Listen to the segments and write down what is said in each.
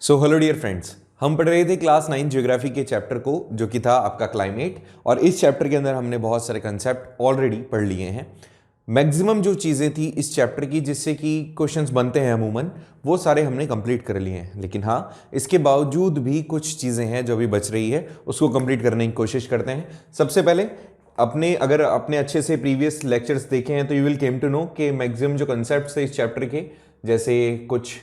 So hello dear friends, हम पढ़ रहे थे क्लास 9 ज्योग्राफी के चैप्टर को, जो कि था आपका क्लाइमेट। और इस चैप्टर के अंदर हमने बहुत सारे कंसेप्ट ऑलरेडी पढ़ लिए हैं। मैक्सिमम जो चीज़ें थी इस चैप्टर की जिससे कि क्वेश्चंस बनते हैं अमूमन, वो सारे हमने कंप्लीट कर लिए हैं। लेकिन हाँ, इसके बावजूद भी कुछ चीज़ें हैं जो अभी बच रही है, उसको कंप्लीट करने की कोशिश करते हैं। सबसे पहले अगर आपने अच्छे से प्रीवियस लेक्चर्स देखे हैं तो you will came to know कि मैक्सिमम जो कंसेप्ट थे इस चैप्टर के, जैसे कुछ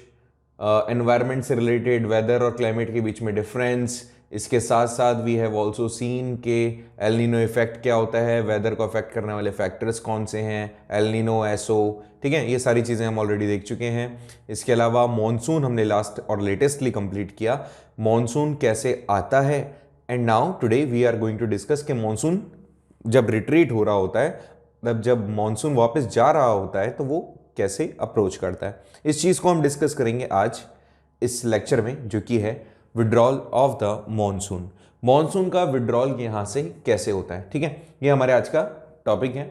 एनवायरनमेंट से रिलेटेड, वेदर और क्लाइमेट के बीच में डिफरेंस, इसके साथ साथ वी हैव ऑल्सो सीन के एल नीनो इफेक्ट क्या होता है, वेदर को अफेक्ट करने वाले फैक्टर्स कौन से हैं, एल नीनो, एसओ, ठीक है, ये सारी चीज़ें हम ऑलरेडी देख चुके हैं। इसके अलावा मॉनसून हमने लास्ट और लेटेस्टली कंप्लीट किया, मॉनसून कैसे आता है। And now today we are going to discuss कि मॉनसून जब रिट्रीट हो रहा होता है, तब जब मॉनसून वापस जा रहा होता है तो वो कैसे अप्रोच करता है। इस चीज़ को हम डिस्कस करेंगे आज इस लेक्चर में, जो कि है withdrawal of the monsoon. Monsoon का विड्रॉल यहाँ से कैसे होता है, ठीक है, ये हमारे आज का टॉपिक है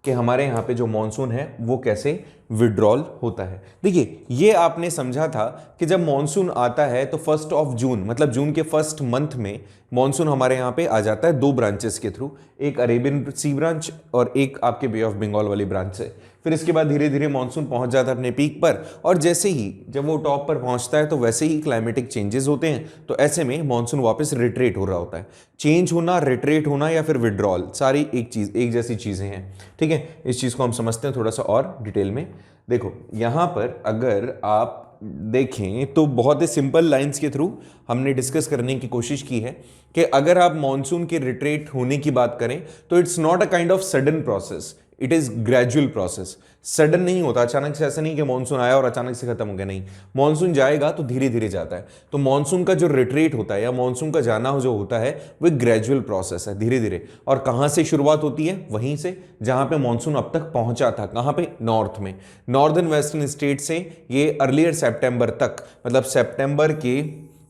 कि हमारे यहाँ पे जो मॉनसून है वो कैसे विड्रॉल होता है। देखिए, ये आपने समझा था कि जब मॉनसून आता है तो 1 जून, मतलब जून के फर्स्ट मंथ में मॉनसून हमारे यहाँ पे आ जाता है 2 ब्रांचेस के थ्रू, एक अरेबियन सी ब्रांच और एक आपके बे ऑफ बंगाल वाली ब्रांच से। फिर इसके बाद धीरे धीरे मॉनसून पहुंच जाता है अपने पीक पर, और जैसे ही जब वो टॉप पर पहुंचता है तो वैसे ही क्लाइमेटिक चेंजेस होते हैं। तो ऐसे में मॉनसून वापस रिट्रेट हो रहा होता है। चेंज होना, रिट्रेट होना या फिर विड्रॉल, सारी एक जैसी चीज़ें हैं, ठीक है। इस चीज़ को हम समझते हैं थोड़ा सा और डिटेल में। देखो, यहाँ पर अगर आप देखें तो बहुत ही सिंपल लाइंस के थ्रू हमने डिस्कस करने की कोशिश की है कि अगर आप मॉनसून के रिट्रेट होने की बात करें तो it's not a kind of sudden process, it is gradual process. Sudden नहीं होता, अचानक से, ऐसा नहीं कि मॉनसून आया और अचानक से खत्म हो गया, नहीं। मॉनसून जाएगा तो धीरे धीरे जाता है। तो मॉनसून का जो रिट्रीट होता है या मॉनसून का जाना जो होता है वो ग्रेजुअल प्रोसेस है, धीरे धीरे। और कहां से शुरुआत होती है? वहीं से जहां पे मॉनसून अब तक पहुंचा था। कहां पे? नॉर्थ में, नॉर्दर्न वेस्टर्न स्टेट से ये अर्लियर सितंबर तक, मतलब सितंबर के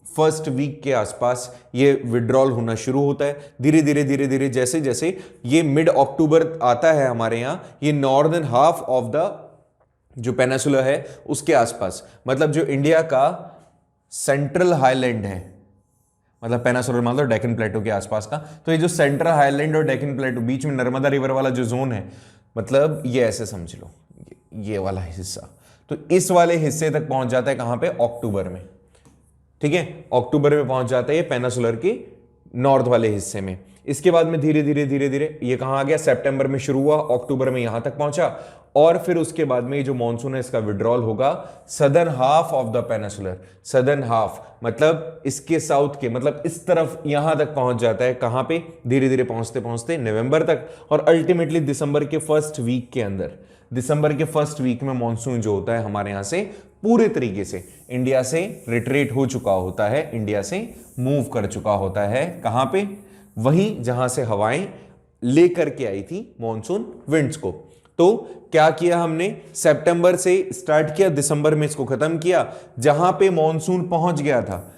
फर्स्ट वीक के आसपास ये विड्रॉल होना शुरू होता है। धीरे धीरे धीरे धीरे जैसे जैसे ये मिड अक्टूबर आता है हमारे यहाँ, ये नॉर्दर्न हाफ ऑफ द जो पेनिसुला है उसके आसपास, मतलब जो इंडिया का सेंट्रल हाईलैंड है, मतलब पेनिसुलर मान लो डेक्कन प्लेटो के आसपास का, तो ये जो सेंट्रल हाईलैंड और डेक्कन प्लेटो, बीच में नर्मदा रिवर वाला जो जोन है, मतलब ये ऐसे समझ लो, ये वाला हिस्सा, तो इस वाले हिस्से तक पहुंच जाता है। कहां पे? अक्टूबर में, ठीक है, अक्टूबर में पहुंच जाता है ये पेनिसुलर के नॉर्थ वाले हिस्से में। इसके बाद में धीरे धीरे धीरे धीरे ये कहां आ गया? सितंबर में शुरू हुआ, अक्टूबर में यहां तक पहुंचा, और फिर उसके बाद में ये जो मॉनसून है इसका विड्रॉल होगा southern half of the peninsular. Southern half मतलब इसके साउथ के, मतलब इस तरफ यहां तक पहुंच जाता है। कहां पे? धीरे धीरे पहुंचते पहुंचते नवंबर तक, और अल्टीमेटली दिसंबर के फर्स्ट वीक के अंदर, दिसंबर के फर्स्ट वीक में मॉनसून जो होता है हमारे यहां से पूरे तरीके से इंडिया से रिट्रीट हो चुका होता है, इंडिया से मूव कर चुका होता है। कहां पे? वहीं जहां से हवाएं लेकर के आई थी मॉनसून विंड्स को। तो क्या किया हमने? सितंबर से स्टार्ट किया, दिसंबर में इसको खत्म किया। जहां पे मॉनसून पहुंच गया था,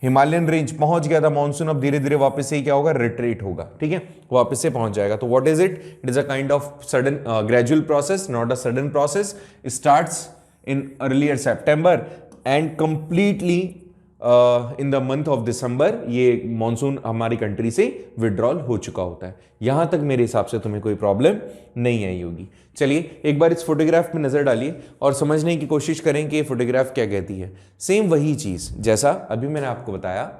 हिमालयन रेंज पहुंच गया था मॉनसून, अब धीरे धीरे वापस से क्या होगा? रिट्रीट होगा, ठीक है, वापस से पहुंच जाएगा। तो what is it? It is a kind of sudden gradual process, not a sudden process. Starts in earlier September and completely in the month of December ये मॉनसून हमारी कंट्री से विड्रॉल हो चुका होता है। यहां तक मेरे हिसाब से तुम्हें कोई प्रॉब्लम नहीं आई होगी। चलिए एक बार इस फोटोग्राफ में नजर डालिए और समझने की कोशिश करें कि ये फोटोग्राफ क्या कहती है। सेम वही चीज जैसा अभी मैंने आपको बताया,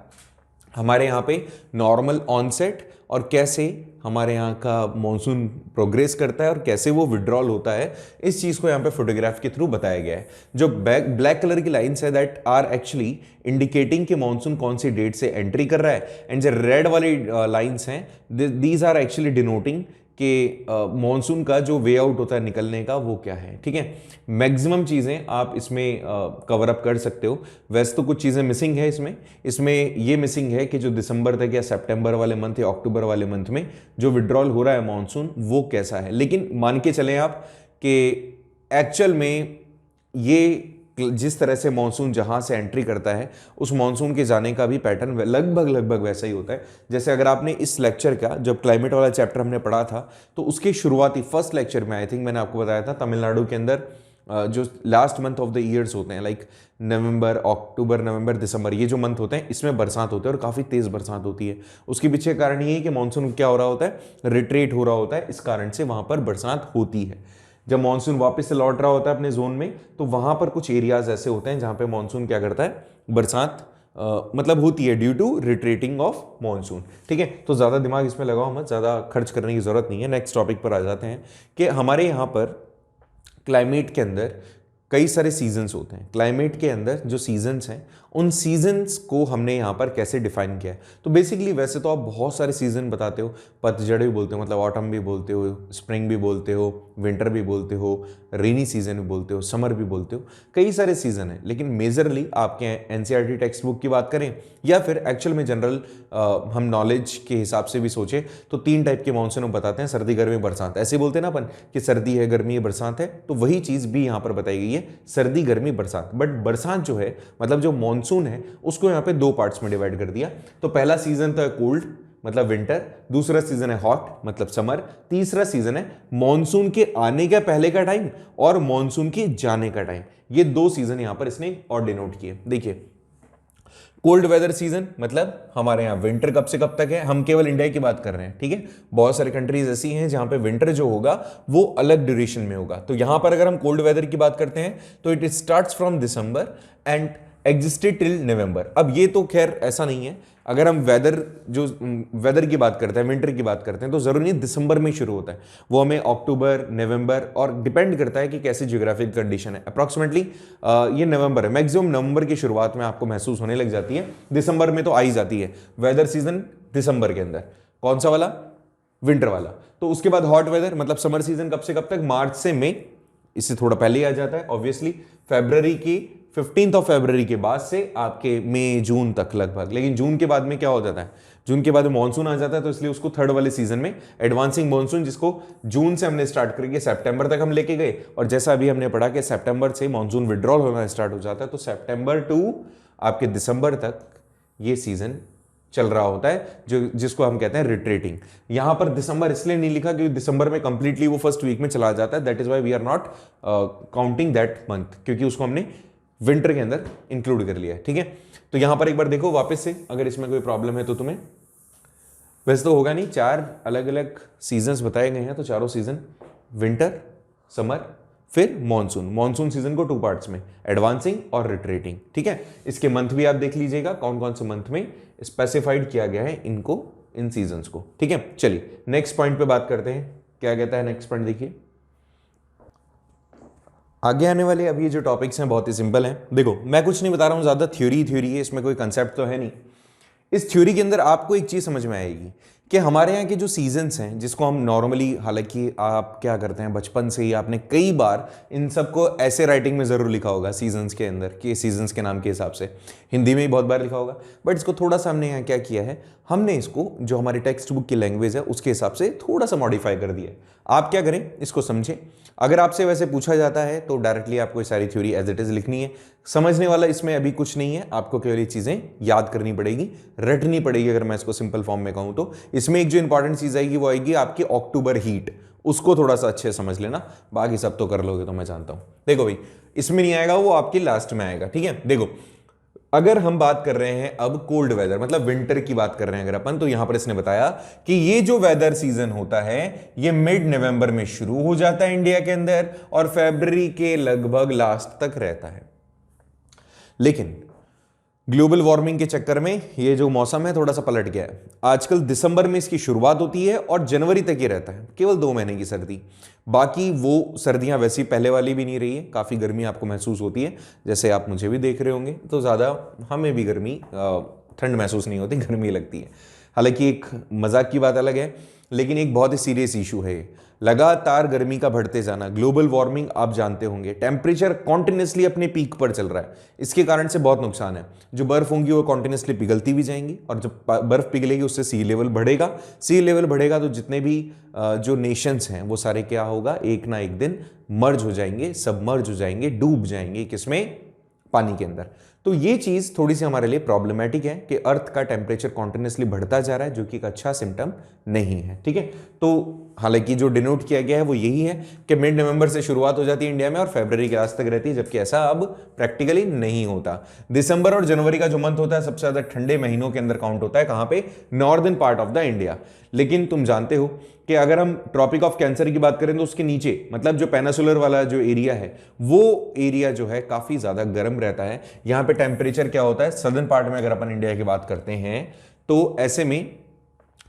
हमारे यहाँ पे नॉर्मल ऑनसेट और कैसे हमारे यहाँ का मॉनसून प्रोग्रेस करता है और कैसे वो विड्रॉल होता है, इस चीज़ को यहाँ पे फोटोग्राफ के थ्रू बताया गया है। जो ब्लैक कलर की लाइन्स है दैट आर एक्चुअली इंडिकेटिंग कि मॉनसून कौन सी डेट से एंट्री कर रहा है, एंड जो रेड वाली लाइन्स हैं दीज आर एक्चुअली डिनोटिंग कि मॉनसून का जो वे आउट होता है निकलने का वो क्या है, ठीक है। मैक्सिमम चीज़ें आप इसमें कवर अप कर सकते हो। वैसे तो कुछ चीज़ें मिसिंग है इसमें ये मिसिंग है कि जो दिसंबर तक या सितंबर वाले मंथ या अक्टूबर वाले मंथ में जो विड्रॉल हो रहा है मॉनसून वो कैसा है। लेकिन मान के चलें आप कि एक्चुअल में ये जिस तरह से मॉनसून जहां से एंट्री करता है उस मॉनसून के जाने का भी पैटर्न लगभग वैसा ही होता है। जैसे अगर आपने इस लेक्चर का, जब क्लाइमेट वाला चैप्टर हमने पढ़ा था, तो उसके शुरुआती फर्स्ट लेक्चर में आई थिंक मैंने आपको बताया था तमिलनाडु के अंदर जो last month of the years होते हैं, लाइक नवंबर, अक्टूबर, नवंबर, दिसंबर, ये जो मंथ होते हैं इसमें बरसात होते हैं और काफ़ी तेज़ बरसात होती है। उसके पीछे कारण ये है कि मानसून क्या हो रहा होता है, रिट्रीट हो रहा होता है, इस कारण से वहाँ पर बरसात होती है। जब मानसून वापस से लौट रहा होता है अपने जोन में, तो वहाँ पर कुछ एरियाज ऐसे होते हैं जहाँ पे मानसून क्या करता है, बरसात मतलब होती है due to retreating of monsoon. ठीक है, तो ज़्यादा दिमाग इसमें लगाओ मत, ज़्यादा खर्च करने की ज़रूरत नहीं है। नेक्स्ट टॉपिक पर आ जाते हैं कि हमारे यहाँ पर क्लाइमेट के अंदर कई सारे सीजन्स होते हैं। क्लाइमेट के अंदर जो सीजन्स हैं उन सीजन्स को हमने यहाँ पर कैसे डिफाइन किया है। तो बेसिकली वैसे तो आप बहुत सारे सीजन बताते हो, पतझड़ भी बोलते हो, मतलब ऑटम भी बोलते हो, स्प्रिंग भी बोलते हो, विंटर भी बोलते हो, रेनी सीजन भी बोलते हो, समर भी बोलते हो, कई सारे सीजन हैं। लेकिन मेजरली आपके एनसीईआरटी टेक्स्ट बुक की बात करें या फिर एक्चुअल में जनरल हम नॉलेज के हिसाब से भी सोचें तो 3 टाइप के मानसून बताते हैं, सर्दी, गर्मी, बरसात। ऐसे बोलते हैं ना अपन कि सर्दी है, गर्मी है, बरसात है, तो वही चीज़ भी यहाँ पर बताई गई है, सर्दी, गर्मी, बरसात। बट बरसात जो है, मतलब जो मानसून है, उसको यहाँ पे 2 पार्ट्स में डिवाइड कर दिया। तो पहला सीजन तो है कोल्ड मतलब विंटर, दूसरा सीजन है हॉट मतलब समर, तीसरा सीजन है मॉनसून के आने का पहले का टाइम और मॉनसून के जाने का टाइम। ये 2 सीजन यहां पर इसने और डिनोट किए। देखिए, कोल्ड वेदर सीजन मतलब हमारे यहाँ विंटर कब से कब तक है, हम केवल इंडिया की बात कर रहे हैं। ठीक है, बहुत सारी कंट्रीज ऐसी हैं जहां पे विंटर जो होगा वो अलग ड्यूरेशन में होगा। तो यहां पर अगर हम कोल्ड वेदर की बात करते हैं तो it starts from December and existed till नवंबर। अब ये तो खैर ऐसा नहीं है, अगर हम वेदर की बात करते हैं, विंटर की बात करते हैं, तो जरूरी नहीं दिसंबर में शुरू होता है, वो हमें अक्टूबर, नवंबर और डिपेंड करता है कि कैसी ज्योग्राफिक कंडीशन है। अप्रॉक्सीमेटली ये नवंबर है, मैक्सिमम नवंबर की शुरुआत में आपको महसूस होने लग जाती है, दिसंबर में तो आ ही जाती है वेदर सीजन दिसंबर के अंदर। कौन सा वाला? विंटर वाला। तो उसके बाद हॉट वेदर मतलब समर सीजन कब से कब तक? मार्च से मई, इससे थोड़ा पहले ही आ जाता है ऑब्वियसली, फरवरी की 15 फरवरी के बाद से आपके मई जून तक लगभग। लेकिन जून के बाद में क्या हो जाता है, जून के बाद मानसून आ जाता है, तो इसलिए उसको थर्ड वाले सीजन में एडवांसिंग मानसून, जिसको जून से हमने स्टार्ट करके सितंबर तक हम लेके गए, और जैसा अभी हमने पढ़ा कि सितंबर से मानसून विड्रॉल होना स्टार्ट हो जाता है, तो सितंबर टू आपके दिसंबर तक ये सीजन चल रहा होता है, जो जिसको हम कहते हैं रिट्रेटिंग। यहां पर दिसंबर इसलिए नहीं लिखा क्योंकि दिसंबर में कंप्लीटली वो फर्स्ट वीक में चला जाता है, that is why we are not counting that month, क्योंकि उसको हमने विंटर के अंदर इंक्लूड कर लिया है। ठीक है, तो यहां पर एक बार देखो वापस से, अगर इसमें कोई प्रॉब्लम है तो तुम्हें, वैसे तो होगा नहीं, 4 अलग अलग सीजन्स बताए गए हैं, तो चारों सीजन विंटर, समर, फिर मॉनसून। मॉनसून सीजन को 2 पार्ट्स में, एडवांसिंग और रिट्रेटिंग। ठीक है, इसके मंथ भी आप देख लीजिएगा कौन कौन से मंथ में स्पेसिफाइड किया गया है इनको, इन सीजन्स को। ठीक है, चलिए नेक्स्ट पॉइंट पे बात करते हैं, क्या कहता है नेक्स्ट पॉइंट। देखिए आगे आने वाले अब ये जो टॉपिक्स हैं बहुत ही सिंपल हैं। देखो मैं कुछ नहीं बता रहा हूँ, ज़्यादा थ्योरी है, इसमें कोई कंसेप्ट तो है नहीं। इस थ्योरी के अंदर आपको एक चीज़ समझ में आएगी कि हमारे यहाँ के जो सीजन्स हैं, जिसको हम नॉर्मली, हालांकि आप क्या करते हैं बचपन से ही आपने कई बार इन सबको ऐसे राइटिंग में ज़रूर लिखा होगा सीजन्स के अंदर, कि सीजन्स के नाम के हिसाब से, हिंदी में ही बहुत बार लिखा होगा, बट इसको थोड़ा सा हमने यहाँ क्या किया है, हमने इसको जो हमारी टेक्स्ट बुक की लैंग्वेज है उसके हिसाब से थोड़ा सा मॉडिफाई कर दिया है। आप क्या करें, इसको समझें। अगर आपसे वैसे पूछा जाता है तो डायरेक्टली आपको ये सारी थ्योरी एज इट इज लिखनी है। समझने वाला इसमें अभी कुछ नहीं है, आपको केवल ये चीज़ें याद करनी पड़ेगी, रटनी पड़ेगी। अगर मैं इसको सिंपल फॉर्म में कहूँ तो इसमें एक जो इंपॉर्टेंट चीज़ आएगी वो आएगी आपकी अक्टूबर हीट, उसको थोड़ा सा अच्छे से समझ लेना, बाकी सब तो कर लोगे तो मैं जानता हूँ। देखो भाई, इसमें नहीं आएगा, वो आपकी लास्ट में आएगा। ठीक है, देखो अगर हम बात कर रहे हैं अब कोल्ड वेदर मतलब विंटर की बात कर रहे हैं अगर अपन, तो यहां पर इसने बताया कि ये जो वेदर सीजन होता है ये मिड नवंबर में शुरू हो जाता है इंडिया के अंदर और फरवरी के लगभग लास्ट तक रहता है। लेकिन ग्लोबल वार्मिंग के चक्कर में ये जो मौसम है थोड़ा सा पलट गया है। आजकल दिसंबर में इसकी शुरुआत होती है और जनवरी तक ही रहता है, केवल 2 महीने की सर्दी। बाकी वो सर्दियां वैसी पहले वाली भी नहीं रही है, काफ़ी गर्मी आपको महसूस होती है, जैसे आप मुझे भी देख रहे होंगे, तो ज़्यादा हमें भी गर्मी, ठंड महसूस नहीं होती, गर्मी लगती है। हालांकि एक मजाक की बात अलग है, लेकिन एक बहुत ही सीरियस इशू है लगातार गर्मी का बढ़ते जाना। ग्लोबल वार्मिंग आप जानते होंगे, टेम्परेचर कॉन्टिन्यूसली अपने पीक पर चल रहा है, इसके कारण से बहुत नुकसान है। जो बर्फ होंगी वो कॉन्टिन्यूसली पिघलती भी जाएंगी और जब बर्फ पिघलेगी उससे सी लेवल बढ़ेगा, सी लेवल बढ़ेगा तो जितने भी जो नेशंस हैं वो सारे क्या होगा, एक ना एक दिन मर्ज हो जाएंगे, सबमर्ज हो जाएंगे, डूब जाएंगे, किसमें? पानी के अंदर। तो ये चीज थोड़ी सी हमारे लिए प्रॉब्लमेटिक है कि अर्थ का टेम्परेचर कॉन्टिन्यूसली बढ़ता जा रहा है, जो कि एक अच्छा सिम्टम नहीं है। ठीक है, तो हालांकि जो डिनोट किया गया है वो यही है कि मिड नवंबर से शुरुआत हो जाती है इंडिया में और फरवरी के लास्ट तक रहती है, जबकि ऐसा अब प्रैक्टिकली नहीं होता। दिसंबर और जनवरी का जो मंथ होता है सबसे ज्यादा ठंडे महीनों के अंदर काउंट होता है, कहां पे? Northern part of the India. लेकिन तुम जानते हो कि अगर हम ट्रॉपिक ऑफ कैंसर की बात करें तो उसके नीचे, मतलब जो पेनिसुलर वाला जो एरिया है, वो एरिया जो है काफी ज्यादा गर्म रहता है। यहां पे टेम्परेचर क्या होता है, सदर्न पार्ट में अगर अपन इंडिया की बात करते हैं तो ऐसे में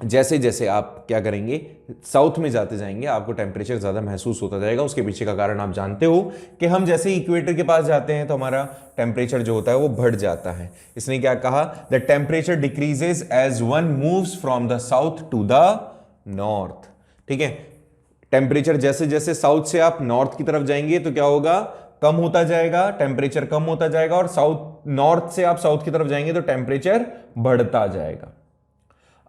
जैसे जैसे आप क्या करेंगे, साउथ में जाते जाएंगे, आपको टेम्परेचर ज्यादा महसूस होता जाएगा। उसके पीछे का कारण आप जानते हो कि हम जैसे इक्वेटर के पास जाते हैं तो हमारा टेम्परेचर जो होता है वो बढ़ जाता है। इसने क्या कहा, the temperature decreases as one moves from the south to the north. ठीक है, टेम्परेचर जैसे जैसे साउथ से आप नॉर्थ की तरफ जाएंगे तो क्या होगा, कम होता जाएगा, टेम्परेचर कम होता जाएगा, और साउथ नॉर्थ से आप साउथ की तरफ जाएंगे तो टेम्परेचर बढ़ता जाएगा।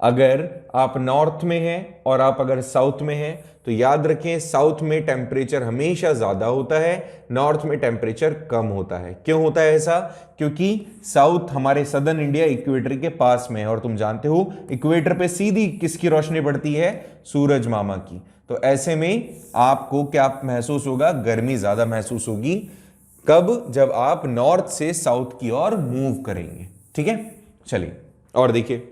अगर आप नॉर्थ में हैं और आप अगर साउथ में हैं तो याद रखें, साउथ में टेम्परेचर हमेशा ज्यादा होता है, नॉर्थ में टेम्परेचर कम होता है। क्यों होता है ऐसा? क्योंकि साउथ हमारे सदर्न इंडिया इक्वेटर के पास में है, और तुम जानते हो इक्वेटर पे सीधी किसकी रोशनी पड़ती है? सूरज मामा की। तो ऐसे में आपको क्या महसूस होगा? गर्मी ज्यादा महसूस होगी। कब? जब आप नॉर्थ से साउथ की ओर मूव करेंगे। ठीक है, चलिए और देखिए,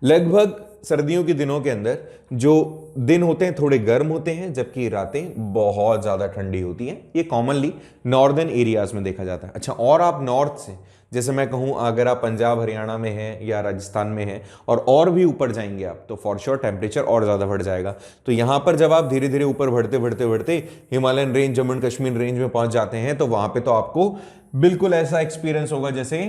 लगभग सर्दियों के दिनों के अंदर जो दिन होते हैं थोड़े गर्म होते हैं, जबकि रातें बहुत ज्यादा ठंडी होती हैं। ये कॉमनली नॉर्दर्न एरियाज में देखा जाता है। अच्छा, और आप नॉर्थ से, जैसे मैं कहूं अगर आप पंजाब हरियाणा में हैं या राजस्थान में हैं और भी ऊपर जाएंगे आप, तो फॉर श्योर टेम्परेचर और ज्यादा बढ़ जाएगा। तो यहां पर जब आप धीरे धीरे ऊपर बढ़ते बढ़ते बढ़ते Himalayan range, Jammu and Kashmir range में पहुंच जाते हैं, तो वहां पर तो आपको बिल्कुल ऐसा एक्सपीरियंस होगा जैसे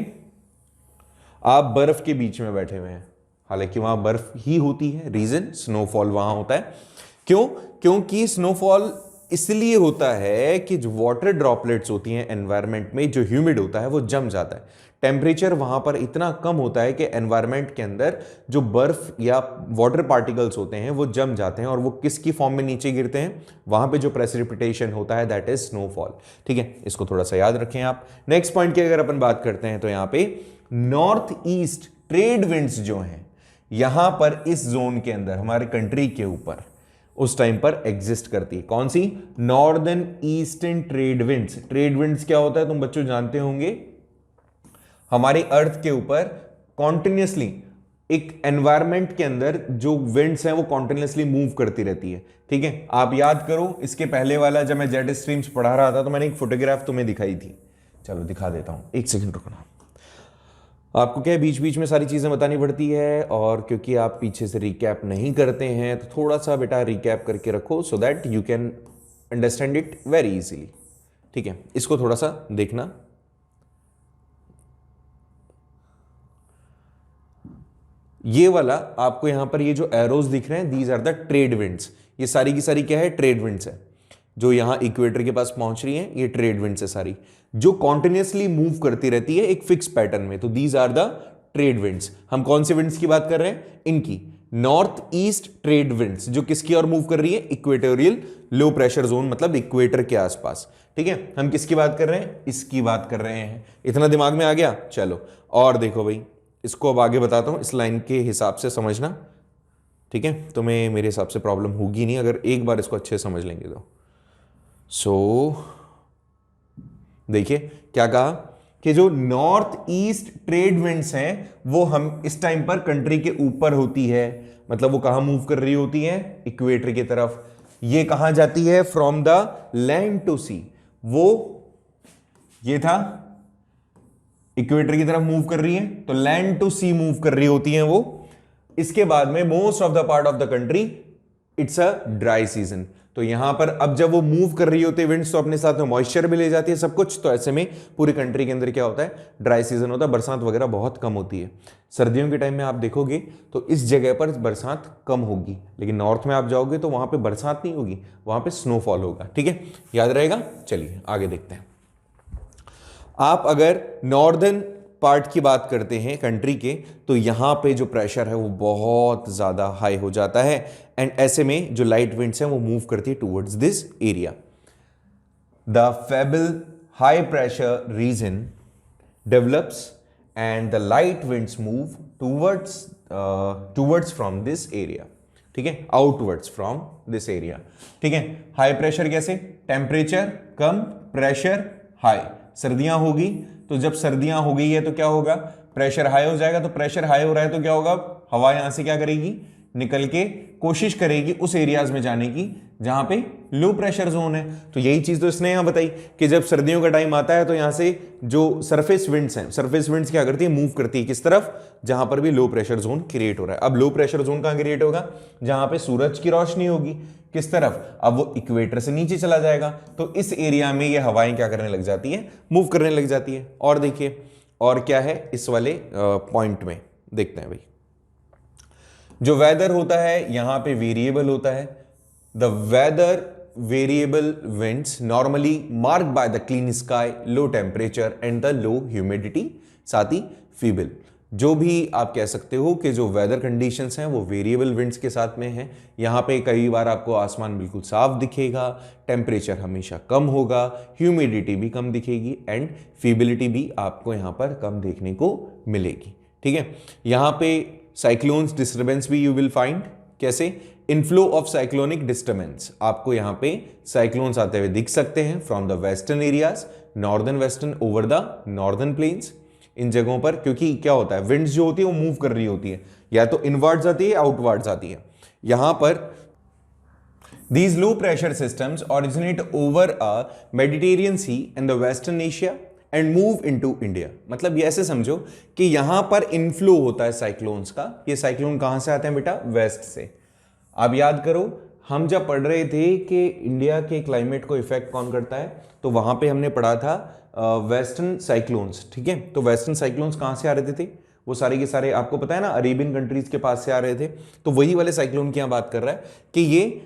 आप बर्फ के बीच में बैठे हुए हैं। हालांकि वहां बर्फ ही होती है, रीजन स्नोफॉल वहां होता है। क्यों? क्योंकि स्नोफॉल इसलिए होता है कि जो वाटर ड्रॉपलेट्स होती हैं एनवायरनमेंट में, जो ह्यूमिड होता है वो जम जाता है। टेम्परेचर वहां पर इतना कम होता है कि एनवायरनमेंट के अंदर जो बर्फ या वाटर पार्टिकल्स होते हैं वो जम जाते हैं, और वो किसकी फॉर्म में नीचे गिरते हैं? वहां पे जो प्रेसिपिटेशन होता है दैट इज स्नोफॉल। ठीक है, इसको थोड़ा सा याद रखें आप। नेक्स्ट पॉइंट की अगर अपन बात करते हैं तो यहां पे नॉर्थ ईस्ट ट्रेड विंड्स जो हैं, यहां पर इस जोन के अंदर हमारे कंट्री के ऊपर उस टाइम पर एग्जिस्ट करती है। कौन सी? Northern eastern trade winds. Trade winds क्या होता है तुम बच्चों जानते होंगे, हमारे अर्थ के ऊपर कॉन्टिन्यूसली एक एनवायरनमेंट के अंदर जो विंड्स हैं वो कॉन्टिन्यूसली मूव करती रहती है। ठीक है, आप याद करो इसके पहले वाला जब मैं जेट स्ट्रीम्स पढ़ा रहा था तो मैंने एक फोटोग्राफ तुम्हें दिखाई थी। चलो दिखा देता हूं, एक सेकंड रुकना। आपको क्या है, बीच बीच में सारी चीज़ें बतानी पड़ती है, और क्योंकि आप पीछे से रिकैप नहीं करते हैं तो थोड़ा सा बेटा रिकैप करके रखो so that you can understand it very easily. ठीक है, इसको थोड़ा सा देखना। ये वाला आपको यहां पर ये जो एरोज दिख रहे हैं, these are the trade winds. ये सारी की सारी क्या है? ट्रेड विंड्स है, जो यहां इक्वेटर के पास पहुंच रही हैं। ये ट्रेड विंड्स है सारी, जो कॉन्टिन्यूसली मूव करती रहती है एक फिक्स पैटर्न में। तो these are the trade winds. हम कौन से विंड्स की बात कर रहे हैं? इनकी नॉर्थ ईस्ट ट्रेड विंड्स, जो किसकी ओर मूव कर रही है? इक्वेटोरियल लो प्रेशर जोन, मतलब इक्वेटर के आसपास। ठीक है, हम किसकी बात कर रहे हैं? इसकी बात कर रहे हैं। इतना दिमाग में आ गया? चलो और देखो भाई, इसको अब आगे बताता हूं, इस लाइन के हिसाब से समझना। ठीक है, तुम्हें मेरे हिसाब से प्रॉब्लम होगी नहीं अगर एक बार इसको अच्छे से समझ लेंगे तो। देखिए क्या कहा कि जो नॉर्थ ईस्ट ट्रेड विंड्स हैं वो हम इस टाइम पर कंट्री के ऊपर होती है, मतलब वो कहां मूव कर रही होती है? इक्वेटर की तरफ। ये कहां जाती है? फ्रॉम द लैंड टू सी। वो ये था इक्वेटर की तरफ मूव कर रही है, तो लैंड टू सी मूव कर रही होती हैं वो। इसके बाद में most of the part of the country it's a dry season. तो यहां पर अब जब वो मूव कर रही होती है विंड्स, तो अपने साथ में मॉइस्चर भी ले जाती है सब कुछ। तो ऐसे में पूरी कंट्री के अंदर क्या होता है? ड्राई सीजन होता है, बरसात वगैरह बहुत कम होती है। सर्दियों के टाइम में आप देखोगे तो इस जगह पर बरसात कम होगी, लेकिन नॉर्थ में आप जाओगे तो वहां पे बरसात नहीं होगी, वहां पे स्नोफॉल होगा। ठीक है, याद रहेगा। चलिए आगे देखते हैं। आप अगर नॉर्दर्न पार्ट की बात करते हैं कंट्री के, तो यहां पे जो प्रेशर है वो बहुत ज्यादा हाई हो जाता है, एंड ऐसे में जो लाइट विंड्स हैं वो मूव करती है towards this area. The fable high pressure region develops and the light winds move towards from this area, ठीक है, आउटवर्ड्स फ्रॉम दिस एरिया, ठीक है। हाई प्रेशर कैसे, टेम्परेचर कम प्रेशर हाई, सर्दियां होगी तो जब सर्दियां हो गई है तो क्या होगा, प्रेशर हाई हो जाएगा, तो प्रेशर हाई हो रहा है तो क्या होगा, हवा यहां से क्या करेगी, निकल के कोशिश करेगी उस एरियाज में जाने की जहां पे लो प्रेशर जोन है। तो यही चीज तो इसने यहां बताई कि जब सर्दियों का टाइम आता है तो यहां से जो सरफेस विंड्स हैं, सरफेस विंड्स क्या करती है, मूव करती है किस तरफ, जहां पर भी लो प्रेशर जोन क्रिएट हो रहा है। अब लो प्रेशर जोन कहां क्रिएट होगा, जहां पे सूरज की रोशनी होगी, किस तरफ, अब वो इक्वेटर से नीचे चला जाएगा, तो इस एरिया में ये हवाएं क्या करने लग जाती है, मूव करने लग जाती है। और देखिए और क्या है इस वाले पॉइंट में, देखते हैं भाई, जो वेदर होता है यहां पे वेरिएबल होता है। The weather variable winds normally marked by the clean sky, low temperature and the low humidity, साथ ही फीबल। जो भी आप कह सकते हो कि जो वेदर कंडीशंस हैं वो वेरिएबल विंड्स के साथ में हैं। यहाँ पे कई बार आपको आसमान बिल्कुल साफ दिखेगा, टेम्परेचर हमेशा कम होगा, ह्यूमिडिटी भी कम दिखेगी एंड फीबिलिटी भी आपको यहाँ पर कम देखने को मिलेगी, ठीक है। यहाँ पे साइक्लोन्स डिस्टर्बेंस भी यू विल फाइंड, कैसे, इनफ्लो ऑफ साइक्लोनिक डिस्टर्बेंस, आपको यहाँ पे साइक्लोन्स आते हुए दिख सकते हैं from the western areas, northern western over the northern plains, इन जगहों पर, क्योंकि क्या होता है, विंड्स जो होती है वो मूव कर रही होती है, या तो इनवर्ड्स आती है आउटवर्ड्स आती है। यहां पर these low pressure systems originate over a Mediterranean Sea and the Western Asia and move into India। मतलब ये ऐसे समझो कि यहां पर इनफ्लो होता है साइक्लोन्स का। ये साइक्लोन कहां से आते हैं बेटा, वेस्ट से। आप याद करो हम जब पढ़ रहे थे कि इंडिया के क्लाइमेट को इफेक्ट कौन करता है, तो वहां पे हमने पढ़ा था वेस्टर्न साइक्लोन्स, ठीक है। तो वेस्टर्न साइक्लोन्स कहां से आ रहे थे, वो सारे के सारे आपको पता है ना, अरेबियन कंट्रीज के पास से आ रहे थे। तो वही वाले साइक्लोन की यहां बात कर रहा है कि ये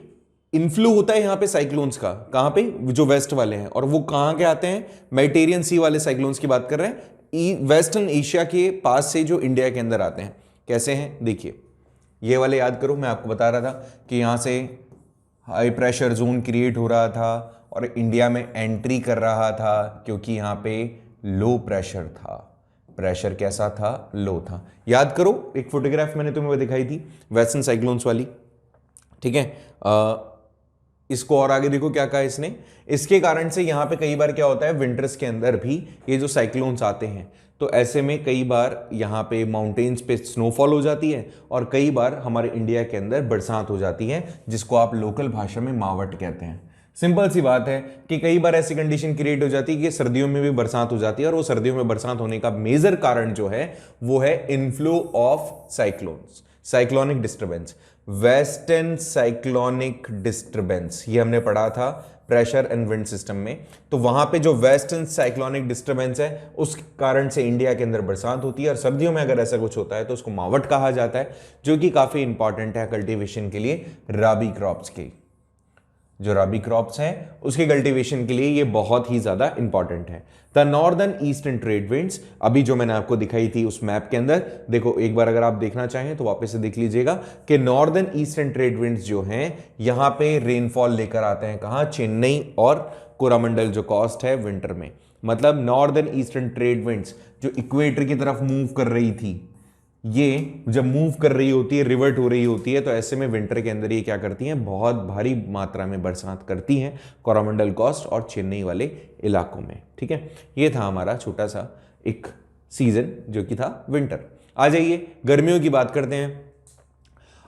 इन्फ्लो होता है यहाँ पे साइक्लोन्स का, कहां पे, जो वेस्ट वाले हैं, और वो कहां के आते हैं, मेडिटेरियन सी वाले साइक्लोन्स की बात कर रहे हैं, वेस्टर्न एशिया के पास से जो इंडिया के अंदर आते हैं। कैसे हैं, देखिए ये वाले याद करो, मैं आपको बता रहा था कि यहां से हाई प्रेशर जोन क्रिएट हो रहा था और इंडिया में एंट्री कर रहा था, क्योंकि यहाँ पे लो प्रेशर था। प्रेशर कैसा था, लो था। याद करो एक फोटोग्राफ मैंने तुम्हें दिखाई थी वेस्टर्न साइक्लोन्स वाली, ठीक है। इसको और आगे देखो क्या कहा इसने, इसके कारण से यहाँ पे कई बार क्या होता है, विंटर्स के अंदर भी ये जो साइक्लोन्स आते हैं, तो ऐसे में कई बार यहाँ पे माउंटेन्स पे स्नोफॉल हो जाती है और कई बार हमारे इंडिया के अंदर बरसात हो जाती है, जिसको आप लोकल भाषा में मावट कहते हैं। सिंपल सी बात है कि कई बार ऐसी कंडीशन क्रिएट हो जाती है कि सर्दियों में भी बरसात हो जाती है, और वो सर्दियों में बरसात होने का मेजर कारण जो है वो है inflow of cyclones, cyclonic disturbance, western cyclonic disturbance, ये हमने पढ़ा था प्रेशर एंड विंड सिस्टम में। तो वहां पे जो वेस्टर्न साइक्लोनिक डिस्टर्बेंस है उस कारण से इंडिया के अंदर बरसात होती है, और सर्दियों में अगर ऐसा कुछ होता है तो उसको मावट कहा जाता है, जो कि काफी इंपॉर्टेंट है कल्टीवेशन के लिए, राबी क्रॉप्स की। जो राबी क्रॉप्स हैं उसके कल्टीवेशन के लिए ये बहुत ही ज्यादा इंपॉर्टेंट है। The northern eastern trade winds, अभी जो मैंने आपको दिखाई थी उस मैप के अंदर, देखो एक बार अगर आप देखना चाहें तो वापस से देख लीजिएगा कि नॉर्दर्न ईस्टर्न ट्रेड विंड्स जो हैं यहां पे रेनफॉल लेकर आते हैं, कहां, चेन्नई और कोरामंडल जो कोस्ट है विंटर में। मतलब नॉर्दर्न ईस्टर्न ट्रेड विंड्स जो इक्वेटर की तरफ मूव कर रही थी, ये जब मूव कर रही होती है, रिवर्ट हो रही होती है, तो ऐसे में विंटर के अंदर ये क्या करती हैं, बहुत भारी मात्रा में बरसात करती हैं कोरामंडल कोस्ट और चेन्नई वाले इलाकों में, ठीक है। ये था हमारा छोटा सा एक सीजन जो कि था विंटर। आ जाइए गर्मियों की बात करते हैं।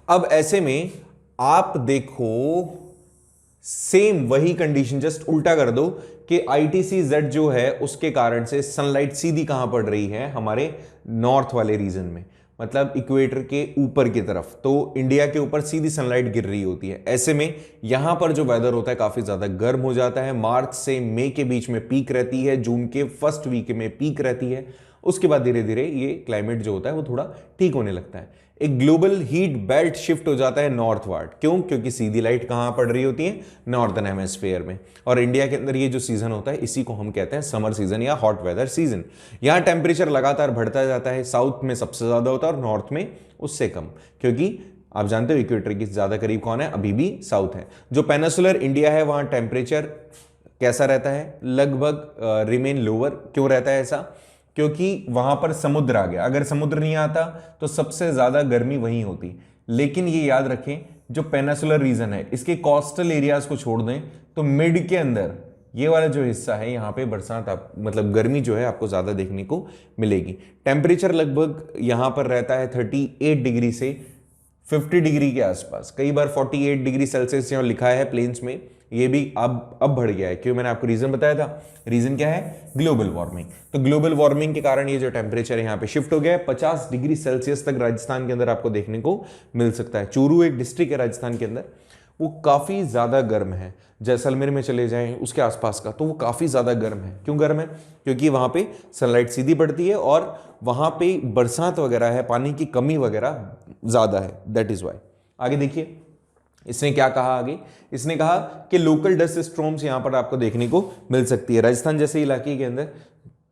अब ऐसे में आप देखो सेम वही कंडीशन जस्ट उल्टा कर दो कि ITC-Z जो है उसके कारण से सनलाइट सीधी कहां पड़ रही है, हमारे नॉर्थ वाले रीजन में, मतलब इक्वेटर के ऊपर की तरफ, तो इंडिया के ऊपर सीधी सनलाइट गिर रही होती है। ऐसे में यहां पर जो वेदर होता है काफी ज्यादा गर्म हो जाता है। मार्च से मई के बीच में पीक रहती है, जून के फर्स्ट वीक में पीक रहती है, उसके बाद धीरे धीरे ये क्लाइमेट जो होता है वो थोड़ा ठीक होने लगता है। एक ग्लोबल हीट बेल्ट शिफ्ट हो जाता है नॉर्थवर्ड, क्यों, क्योंकि सीधी लाइट कहां पड़ रही होती है, नॉर्दर्न हेमिस्फीयर में। और इंडिया के अंदर ये जो सीजन होता है इसी को हम कहते हैं समर सीजन या हॉट वेदर सीजन। यहां टेम्परेचर लगातार बढ़ता जाता है, साउथ में सबसे ज्यादा होता है और नॉर्थ में उससे कम, क्योंकि आप जानते हो इक्वेटर के ज्यादा करीब कौन है, अभी भी साउथ है। जो पेनिसुलर इंडिया है वहां टेम्परेचर कैसा रहता है, लगभग रिमेन लोअर। क्यों रहता है ऐसा, क्योंकि वहां पर समुद्र आ गया। अगर समुद्र नहीं आता तो सबसे ज्यादा गर्मी वहीं होती। लेकिन ये याद रखें, जो पेनिसुलर रीजन है, इसके कोस्टल एरियाज को छोड़ दें तो मिड के अंदर ये वाला जो हिस्सा है, यहाँ पे बरसात आप मतलब गर्मी जो है आपको ज्यादा देखने को मिलेगी। टेम्परेचर लगभग यहाँ पर रहता है 38 डिग्री से 50 डिग्री के आसपास। कई बार 48 डिग्री सेल्सियस यहाँ लिखा है प्लेन्स में, ये भी अब बढ़ गया है। क्यों? मैंने आपको रीजन बताया था। रीजन क्या है? Global warming. तो ग्लोबल वार्मिंग के कारण ये जो टेम्परेचर यहाँ पे शिफ्ट हो गया है, 50 डिग्री सेल्सियस तक राजस्थान के अंदर आपको देखने को मिल सकता है। चूरू एक डिस्ट्रिक्ट है राजस्थान के अंदर, वो काफी ज्यादा गर्म है। जैसलमेर में चले जाएं उसके आसपास का, तो वो काफी ज्यादा गर्म है। क्यों गर्म है? क्योंकि वहां पे सनलाइट सीधी पड़ती है और वहां पे बरसात वगैरह है, पानी की कमी वगैरह ज्यादा है, दैट इज वाई। आगे देखिए इसने क्या कहा। आगे इसने कहा कि लोकल डस्ट स्टॉर्म्स यहां पर आपको देखने को मिल सकती है। राजस्थान जैसे इलाके के अंदर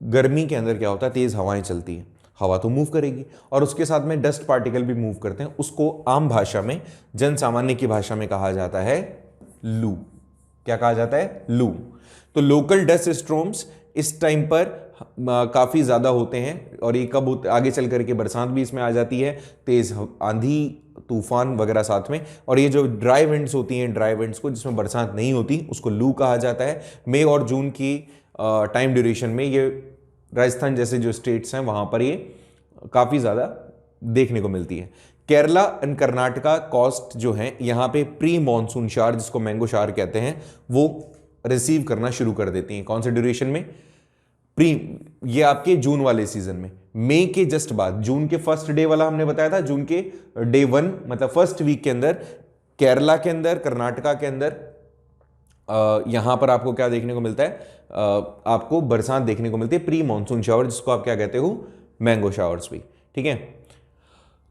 गर्मी के अंदर क्या होता है, तेज हवाएं चलती हैं। हवा तो मूव करेगी और उसके साथ में डस्ट पार्टिकल भी मूव करते हैं। उसको आम भाषा में, जन सामान्य की भाषा में कहा जाता है लू। क्या कहा जाता है? लू। तो लोकल डस्ट स्टॉर्म्स इस टाइम पर काफी ज्यादा होते हैं और ये कब होते, आगे चल करके बरसात भी इसमें आ जाती है, तेज आंधी तूफान वगैरह साथ में। और ये जो ड्राई विंड्स होती हैं, ड्राई विंड्स को जिसमें बरसात नहीं होती उसको लू कहा जाता है। मई और जून की टाइम ड्यूरेशन में ये राजस्थान जैसे जो स्टेट्स हैं वहां पर ये काफी ज्यादा देखने को मिलती है। केरला एंड कर्नाटका कोस्ट जो है यहाँ पे प्री मॉनसून शार, जिसको मैंगो शार कहते हैं, वो रिसीव करना शुरू कर देती हैं। कौन से ड्यूरेशन में? प्री, ये आपके जून वाले सीजन में, मई के जस्ट बाद। जून के फर्स्ट डे वाला हमने बताया था, जून के डे 1 मतलब फर्स्ट वीक के अंदर केरला के अंदर, कर्नाटका के अंदर यहां पर आपको क्या देखने को मिलता है? आपको बरसात देखने को मिलती है, प्री मॉनसून शावर, जिसको आप क्या कहते हो? मैंगो शावर्स भी। ठीक है,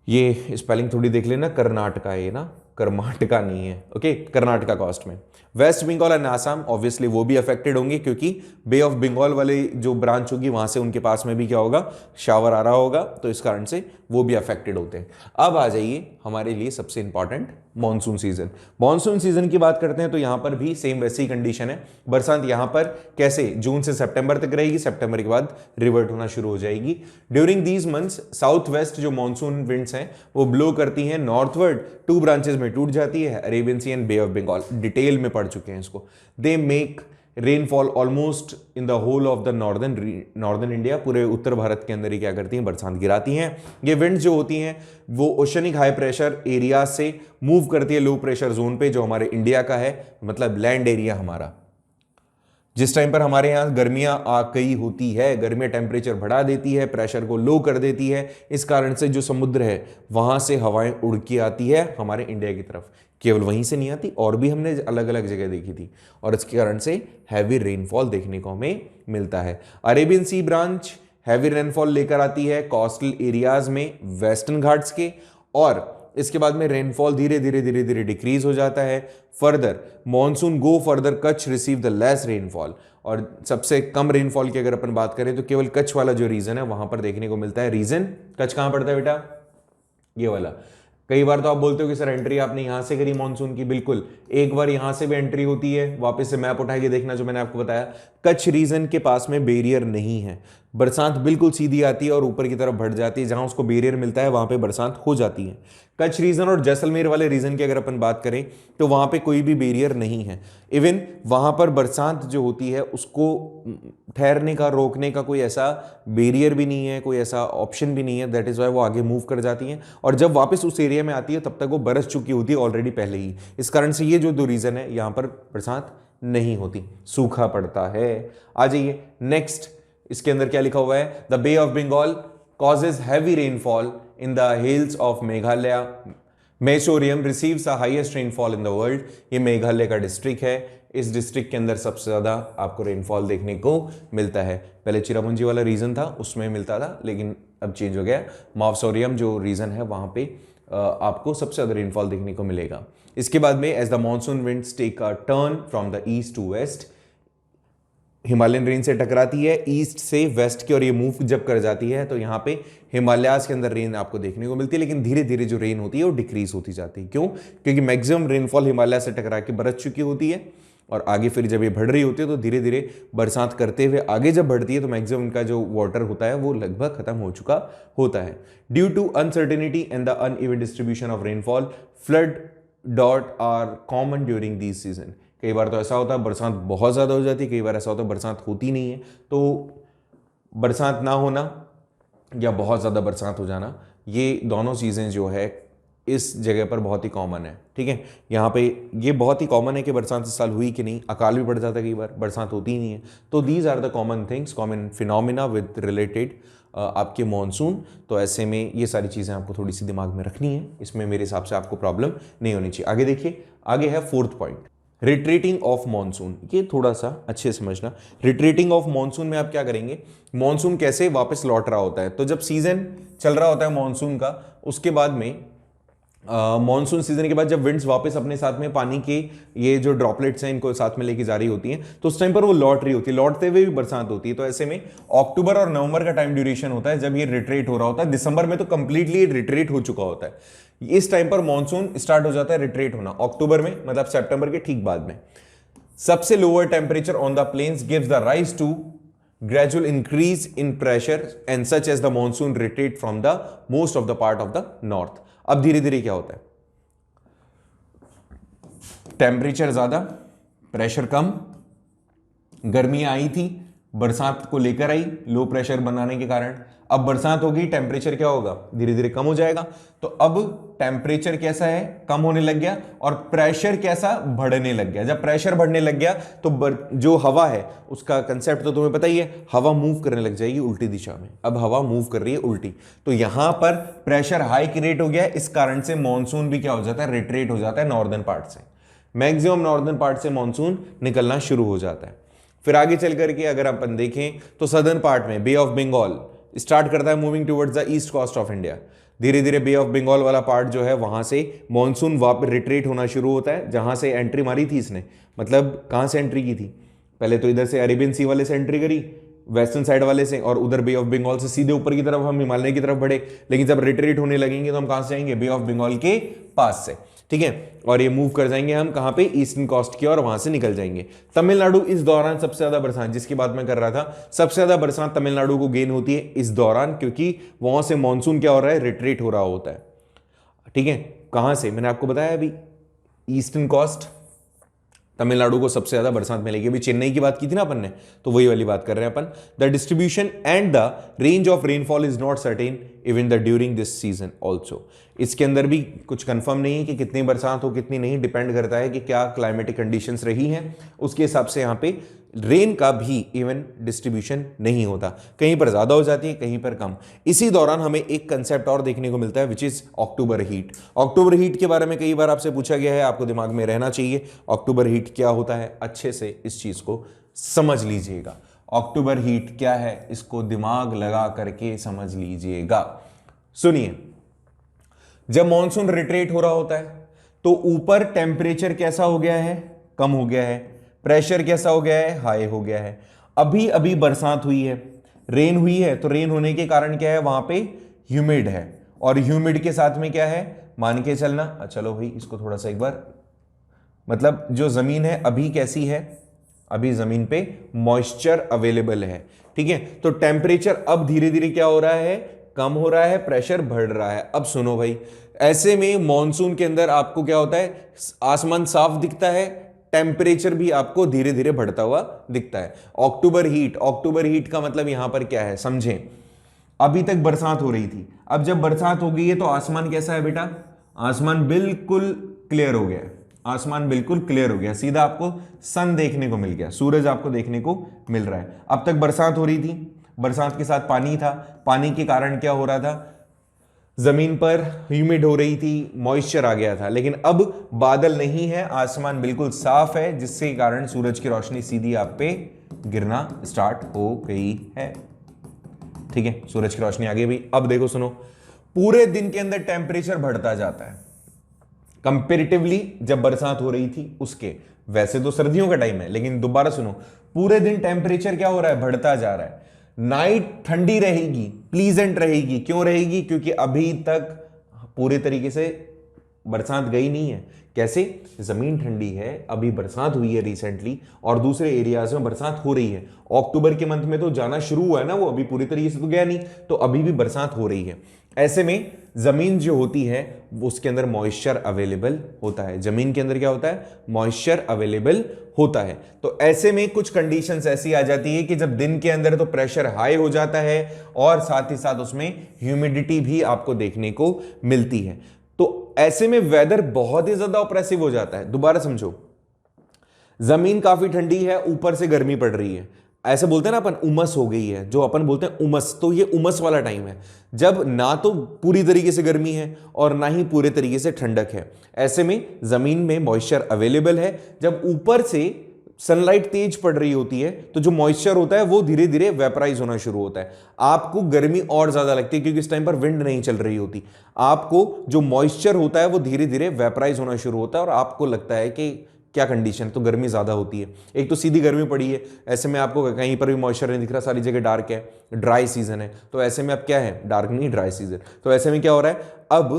ये स्पेलिंग थोड़ी देख लेना, कर्नाटका है ना, कर्नाटका नहीं है। ओके, कर्नाटका कोस्ट में। वेस्ट बंगाल एंड आसाम ऑब्वियसली वो भी अफेक्टेड होंगे, क्योंकि बे ऑफ बंगाल वाले जो ब्रांच होगी वहां से उनके पास में भी क्या होगा? शावर आ रहा होगा, तो इस कारण से वो भी अफेक्टेड होते हैं। अब आ जाइए हमारे लिए सबसे important monsoon season. Monsoon season की बात करते हैं तो यहां पर भी सेम वैसी कंडीशन है। बरसात यहां पर कैसे? जून से सितंबर तक रहेगी, सितंबर के बाद रिवर्ट होना शुरू हो जाएगी। During these months south west जो मॉनसून विंड्स हैं वो ब्लो करती हैं नॉर्थवर्ड, 2 ब्रांचेस में टूट जाती है, Arabian Sea and Bay of Bengal. Detail में पढ़ चुके हैं इसको। They make rainfall almost in the whole of the northern India. पूरे उत्तर भारत के अंदर ही क्या करती हैं? बरसात गिराती हैं। ये विंड्स जो होती हैं वो ओशनिक हाई प्रेशर एरिया से मूव करती है लो प्रेशर जोन पे, जो हमारे इंडिया का है, मतलब लैंड एरिया हमारा। जिस टाइम पर हमारे यहाँ गर्मियां आ गई होती है, गर्मियां टेम्परेचर बढ़ा देती है, प्रेशर को लो कर देती है, इस कारण से जो समुद्र है वहां से हवाएं उड़ के आती है हमारे इंडिया की तरफ। केवल वहीं से नहीं आती, और भी हमने अलग अलग जगह देखी थी, और इसके कारण से हैवी रेनफॉल देखने को हमें मिलता है। अरेबियन सी ब्रांच हैवी रेनफॉल लेकर आती है कोस्टल एरियाज में वेस्टर्न घाट्स के, और इसके बाद में रेनफॉल धीरे धीरे डिक्रीज हो जाता है। Further monsoon go further, Kutch receive the less rainfall, और सबसे कम रेनफॉल की अगर अपन बात करें तो केवल कच्छ वाला जो रीजन है वहां पर देखने को मिलता है। रीजन कच्छ कहां पड़ता है बेटा? ये वाला। कई बार तो आप बोलते हो कि सर एंट्री आपने यहां से करी मॉनसून की, बिल्कुल, एक बार यहां से भी एंट्री होती है। वापस से मैप उठा के देखना जो मैंने आपको बताया, कच्छ रीजन के पास में बैरियर नहीं है, बरसात बिल्कुल सीधी आती है और ऊपर की तरफ बढ़ जाती है। जहां उसको बैरियर मिलता है वहां पे बरसात हो जाती है। कच्छ रीजन और जैसलमेर वाले रीजन की अगर अपन बात करें तो वहां पे कोई भी बैरियर नहीं है। इवन वहां पर बरसात जो होती है उसको ठहरने का, रोकने का कोई ऐसा बैरियर भी नहीं है, कोई ऐसा ऑप्शन भी नहीं है। दैट इज वाई वो आगे मूव कर जाती हैं, और जब वापस उस एरिया में आती है तब तक वो बरस चुकी होती है ऑलरेडी पहले ही। इस कारण से ये जो 2 रीजन है यहां पर बरसात नहीं होती, सूखा पड़ता है। आ जाइए नेक्स्ट, इसके अंदर क्या लिखा हुआ है? The bay of Bengal causes heavy rainfall in the hills of Meghalaya. Mawsynram receives the highest rainfall in the world। ये मेघालय का डिस्ट्रिक्ट है। इस डिस्ट्रिक्ट के अंदर सबसे ज्यादा आपको रेनफॉल देखने को मिलता है। पहले चिरापुंजी वाला रीजन था उसमें मिलता था, लेकिन अब चेंज हो गया। मावसोरियम जो रीजन है वहां पे आपको सबसे ज्यादा रेनफॉल देखने को मिलेगा। इसके बाद में as the monsoon winds take a turn from the east to west, Himalayan range से टकराती है ईस्ट से वेस्ट की, और ये मूव जब कर जाती है तो यहाँ पे हिमालयाज के अंदर रेन आपको देखने को मिलती है। लेकिन धीरे धीरे जो रेन होती है वो डिक्रीज होती जाती है। क्यों? क्योंकि मैक्सिमम रेनफॉल हिमालय से टकरा के बरस चुकी होती है, और आगे फिर जब ये बढ़ रही होती है तो धीरे धीरे बरसात करते हुए आगे जब बढ़ती है तो मैक्सिमम इनका जो वाटर होता है वो लगभग खत्म हो चुका होता है। Due to uncertainty and the uneven distribution of rainfall, flood dot are common during this season. कई बार तो ऐसा होता है बरसात बहुत ज़्यादा हो जाती है, कई बार ऐसा होता है बरसात होती नहीं है। तो बरसात ना होना या बहुत ज़्यादा बरसात हो जाना, ये दोनों चीज़ें जो है इस जगह पर बहुत ही कॉमन है। ठीक है, यहाँ पे ये बहुत ही कॉमन है कि बरसात इस साल हुई कि नहीं, अकाल भी पड़ जाता है कई बार, बरसात होती ही नहीं है। तो these are the common things, common phenomena with related आपके मॉनसून। तो ऐसे में ये सारी चीज़ें आपको थोड़ी सी दिमाग में रखनी है, इसमें मेरे हिसाब से आपको प्रॉब्लम नहीं होनी चाहिए। आगे देखिए, आगे है fourth point, retreating of monsoon. ये थोड़ा सा अच्छे से समझना। रिट्रीटिंग ऑफ मॉनसून में आप क्या करेंगे, मॉनसून कैसे वापस लौट रहा होता है। तो जब सीजन चल रहा होता है मॉनसून का, उसके बाद में मॉनसून सीजन के बाद जब विंड्स वापस अपने साथ में पानी के ये जो ड्रॉपलेट्स हैं इनको साथ में लेके जा रही होती हैं, तो उस टाइम पर वो लौट रही होती है, लौटते हुए भी बरसात होती है। तो ऐसे में अक्टूबर और नवंबर का टाइम ड्यूरेशन होता है जब ये रिट्रीट हो रहा होता है। दिसंबर में तो कंप्लीटली रिट्रीट हो चुका होता है। इस टाइम पर मॉनसून स्टार्ट हो जाता है रिट्रीट होना अक्टूबर में, मतलब सितंबर के ठीक बाद में। सबसे lower temperature on the plains gives the rise to gradual increase in pressure and such as the monsoon retreat from the most of the part of the north। अब धीरे धीरे क्या होता है, टेम्परेचर ज्यादा, प्रेशर कम, गर्मियां आई थी, बरसात को लेकर आई लो प्रेशर बनाने के कारण। अब बरसात हो गई, टेम्परेचर क्या होगा, धीरे धीरे कम हो जाएगा। तो अब टेम्परेचर कैसा है, कम होने लग गया, और प्रेशर कैसा, बढ़ने लग गया। जब प्रेशर बढ़ने लग गया तो जो हवा है उसका कंसेप्ट तो तुम्हें पता ही है, हवा मूव करने लग जाएगी उल्टी दिशा में। अब हवा मूव कर रही है उल्टी, तो यहां पर प्रेशर हाई क्रिएट हो गया। इस कारण से मॉनसून भी क्या हो जाता है, रिट्रीट हो जाता है नॉर्दर्न पार्ट से। मैक्सिमम नॉर्दर्न पार्ट से मॉनसून निकलना शुरू हो जाता है। फिर आगे चल करके अगर अपन देखें तो सदर्न पार्ट में बे ऑफ बंगाल स्टार्ट करता है moving towards the east coast of India. धीरे धीरे बे ऑफ बंगाल वाला पार्ट जो है वहां से मॉनसून वापस रिट्रीट होना शुरू होता है। जहां से एंट्री मारी थी इसने, मतलब कहां से एंट्री की थी, पहले तो इधर से अरेबियन सी वाले से एंट्री करी, वेस्टर्न साइड वाले से, और उधर बे ऑफ बंगाल से सीधे ऊपर की तरफ हम हिमालय की तरफ बढ़े। लेकिन जब रिट्रीट होने लगेंगे तो हम कहां से जाएंगे, बे ऑफ बंगाल के पास से। ठीक है, और ये मूव कर जाएंगे हम कहां पे, ईस्टर्न कोस्ट की, और वहां से निकल जाएंगे। तमिलनाडु इस दौरान सबसे ज्यादा बरसात, जिसकी बात मैं कर रहा था, सबसे ज्यादा बरसात तमिलनाडु को गेन होती है इस दौरान, क्योंकि वहां से मॉनसून क्या हो रहा है, रिट्रीट हो रहा होता है। ठीक है, कहां से, मैंने आपको बताया अभी, ईस्टर्न कोस्ट, तमिलनाडु को सबसे ज्यादा बरसात मिलेगी। अभी चेन्नई की बात की थी ना अपन ने, तो वही वाली बात कर रहे हैं अपन। The distribution and the range of rainfall is not certain even the during this season also. इसके अंदर भी कुछ कंफर्म नहीं है कि कितनी बरसात हो कितनी नहीं, डिपेंड करता है कि क्या क्लाइमेटिक कंडीशंस रही हैं, उसके हिसाब से यहाँ पे रेन का भी इवन डिस्ट्रीब्यूशन नहीं होता। कहीं पर ज्यादा हो जाती है, कहीं पर कम। इसी दौरान हमें एक कंसेप्ट और देखने को मिलता है which is October heat. October heat के बारे में कई बार आपसे पूछा गया है, आपको दिमाग में रहना चाहिए अक्टूबर हीट क्या होता है। अच्छे से इस चीज को समझ लीजिएगा, अक्टूबर हीट क्या है, इसको दिमाग लगा करके समझ लीजिएगा। सुनिए, जब मॉनसून रिट्रीट हो रहा होता है तो ऊपर टेम्परेचर कैसा हो गया है, कम हो गया है, प्रेशर कैसा हो गया है, हाई हो गया है। अभी अभी बरसात हुई है, रेन हुई है, तो रेन होने के कारण क्या है, वहां पे ह्यूमिड है, और ह्यूमिड के साथ में क्या है, मान के चलना, चलो भाई इसको थोड़ा सा एक बार, मतलब जो जमीन है अभी कैसी है, अभी जमीन पे मॉइस्चर अवेलेबल है। ठीक है, तो टेम्परेचर अब धीरे धीरे क्या हो रहा है, कम हो रहा है, प्रेशर बढ़ रहा है। अब सुनो भाई, ऐसे में मॉनसून के अंदर आपको क्या होता है, आसमान साफ दिखता है, टेम्परेचर भी आपको धीरे धीरे बढ़ता हुआ दिखता है। अक्टूबर हीट, अक्टूबर हीट का मतलब यहां पर क्या है समझें। अभी तक बरसात हो रही थी, अब जब बरसात हो गई है तो आसमान कैसा है बेटा, आसमान बिल्कुल क्लियर हो गया, आसमान बिल्कुल क्लियर हो गया, सीधा आपको सन देखने को मिल गया, सूरज आपको देखने को मिल रहा है। अब तक बरसात हो रही थी, बरसात के साथ पानी था, पानी के कारण क्या हो रहा था, जमीन पर ह्यूमिड हो रही थी, मॉइस्चर आ गया था। लेकिन अब बादल नहीं है, आसमान बिल्कुल साफ है, जिसके कारण सूरज की रोशनी सीधी आप पे गिरना स्टार्ट हो गई है। ठीक है, सूरज की रोशनी आ गई भाई। अब देखो सुनो, पूरे दिन के अंदर टेम्परेचर बढ़ता जाता है कंपेरेटिवली जब बरसात हो रही थी उसके। वैसे तो सर्दियों का टाइम है, लेकिन दोबारा सुनो, पूरे दिन टेम्परेचर क्या हो रहा है, बढ़ता जा रहा है। नाइट ठंडी रहेगी, प्लीजेंट रहेगी। क्यों रहेगी, क्योंकि अभी तक पूरे तरीके से बरसात गई नहीं है। कैसे? जमीन ठंडी है, अभी बरसात हुई है रिसेंटली, और दूसरे एरियाज में बरसात हो रही है। अक्टूबर के मंथ में तो जाना शुरू हुआ है ना, वो अभी पूरी तरीके से तो गया नहीं, तो अभी भी बरसात हो रही है। ऐसे में जमीन जो होती है उसके अंदर मॉइस्चर अवेलेबल होता है। जमीन के अंदर क्या होता है? मॉइस्चर अवेलेबल होता है। तो ऐसे में कुछ कंडीशंस ऐसी आ जाती है कि जब दिन के अंदर तो प्रेशर हाई हो जाता है और साथ ही साथ उसमें ह्यूमिडिटी भी आपको देखने को मिलती है। तो ऐसे में वेदर बहुत ही ज्यादा ऑप्रेसिव हो जाता है। दोबारा समझो, जमीन काफी ठंडी है, ऊपर से गर्मी पड़ रही है, ऐसे बोलते हैं ना अपन, उमस हो गई है, जो अपन बोलते हैं उमस, तो ये उमस वाला टाइम है जब ना तो पूरी तरीके से गर्मी है और ना ही पूरे तरीके से ठंडक है। ऐसे में जमीन में मॉइस्चर अवेलेबल है। जब ऊपर से सनलाइट तेज पड़ रही होती है तो जो मॉइस्चर होता है वो धीरे धीरे वेपराइज होना शुरू होता है। आपको गर्मी और ज्यादा लगती है क्योंकि इस टाइम पर विंड नहीं चल रही होती। आपको जो मॉइस्चर होता है वो धीरे धीरे वेपराइज होना शुरू होता है और आपको लगता है कि क्या कंडीशन, तो गर्मी ज्यादा होती है। एक तो सीधी गर्मी पड़ी है, ऐसे में आपको कहीं पर भी मॉइस्चर नहीं दिख रहा, सारी जगह डार्क है, ड्राई सीजन है। तो ऐसे में अब क्या है? डार्क नहीं, ड्राई सीजन। तो ऐसे में क्या हो रहा है? अब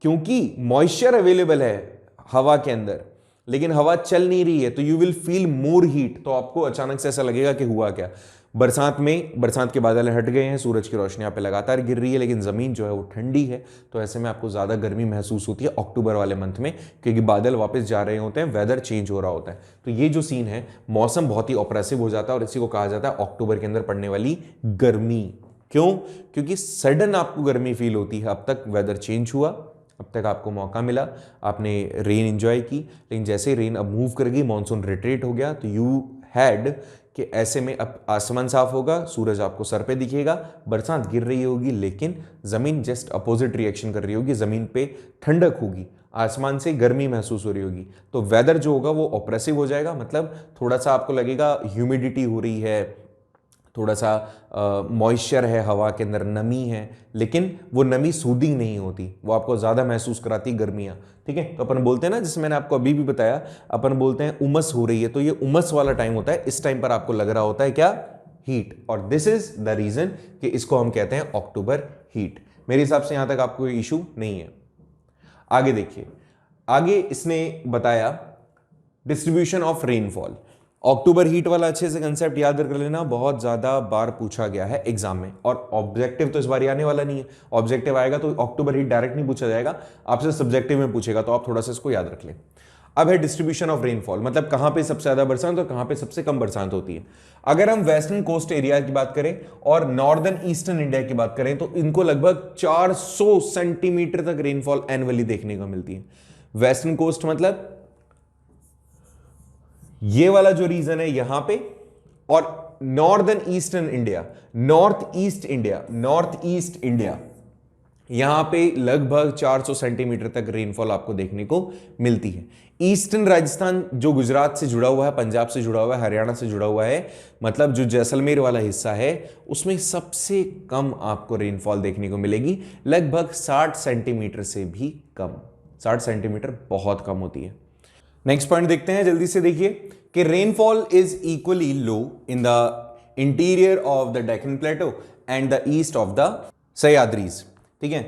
क्योंकि मॉइस्चर अवेलेबल है हवा के अंदर लेकिन हवा चल नहीं रही है, तो you will feel more heat. तो आपको अचानक से ऐसा लगेगा कि हुआ क्या। बरसात के बादल हट गए हैं, सूरज की रोशनी यहाँ पे लगातार गिर रही है, लेकिन जमीन जो है वो ठंडी है। तो ऐसे में आपको ज्यादा गर्मी महसूस होती है अक्टूबर वाले मंथ में, क्योंकि बादल वापस जा रहे होते हैं, वेदर चेंज हो रहा होता है। तो ये जो सीन है, मौसम बहुत ही ऑप्रेसिव हो जाता है और इसी को कहा जाता है अक्टूबर के अंदर पड़ने वाली गर्मी। क्यों? क्योंकि सडन आपको गर्मी फील होती है। अब तक वेदर चेंज हुआ, अब तक आपको मौका मिला, आपने रेन एंजॉय की, लेकिन जैसे रेन अब मूव कर गई, मानसून रिट्रीट हो गया, तो यू हैड कि ऐसे में अब आसमान साफ होगा, सूरज आपको सर पे दिखेगा, बरसात गिर रही होगी, लेकिन जमीन जस्ट अपोजिट रिएक्शन कर रही होगी। जमीन पे ठंडक होगी, आसमान से गर्मी महसूस हो रही होगी। तो वेदर जो होगा वो ऑप्रेसिव हो जाएगा। मतलब थोड़ा सा आपको लगेगा ह्यूमिडिटी हो रही है, थोड़ा सा मॉइस्चर है, हवा के अंदर नमी है, लेकिन वो नमी सूदिंग नहीं होती, वो आपको ज़्यादा महसूस कराती गर्मियाँ। ठीक है, तो अपन बोलते हैं ना, जैसे मैंने आपको अभी भी बताया, अपन बोलते हैं उमस हो रही है, तो ये उमस वाला टाइम होता है। इस टाइम पर आपको लग रहा होता है क्या? हीट। और दिस इज द रीजन कि इसको हम कहते हैं अक्टूबर हीट। मेरे हिसाब से यहां तक आपको कोई इशू नहीं है। आगे देखिए, आगे इसने बताया distribution of rainfall. October heat वाला अच्छे से कंसेप्ट याद कर लेना, बहुत ज्यादा बार पूछा गया है एग्जाम में, और ऑब्जेक्टिव तो इस बार आने वाला नहीं है। ऑब्जेक्टिव आएगा तो अक्टूबर हीट डायरेक्ट नहीं पूछा जाएगा, आपसे सब्जेक्टिव में पूछेगा, तो आप थोड़ा सा इसको याद रख लें। अब है डिस्ट्रीब्यूशन ऑफ रेनफॉल, मतलब कहां पे सबसे ज्यादा बरसात और कहां पे सबसे कम बरसात होती है। अगर हम वेस्टर्न कोस्ट एरिया की बात करें और नॉर्दर्न ईस्टर्न इंडिया की बात करें तो इनको लगभग 400 सेंटीमीटर तक रेनफॉल एनुअली देखने को मिलती है। वेस्टर्न कोस्ट मतलब ये वाला जो रीजन है यहां पे, और northern eastern India, north east India, यहां पे लगभग 400 सेंटीमीटर तक रेनफॉल आपको देखने को मिलती है। ईस्टर्न राजस्थान जो गुजरात से जुड़ा हुआ है, पंजाब से जुड़ा हुआ है, हरियाणा से जुड़ा हुआ है, मतलब जो जैसलमेर वाला हिस्सा है, उसमें सबसे कम आपको रेनफॉल देखने को मिलेगी, लगभग 60 सेंटीमीटर से भी कम। 60 सेंटीमीटर बहुत कम होती है। नेक्स्ट पॉइंट देखते हैं, जल्दी से देखिए कि rainfall is equally low in the interior of the Deccan plateau and the east of the Sahyadris. ठीक है,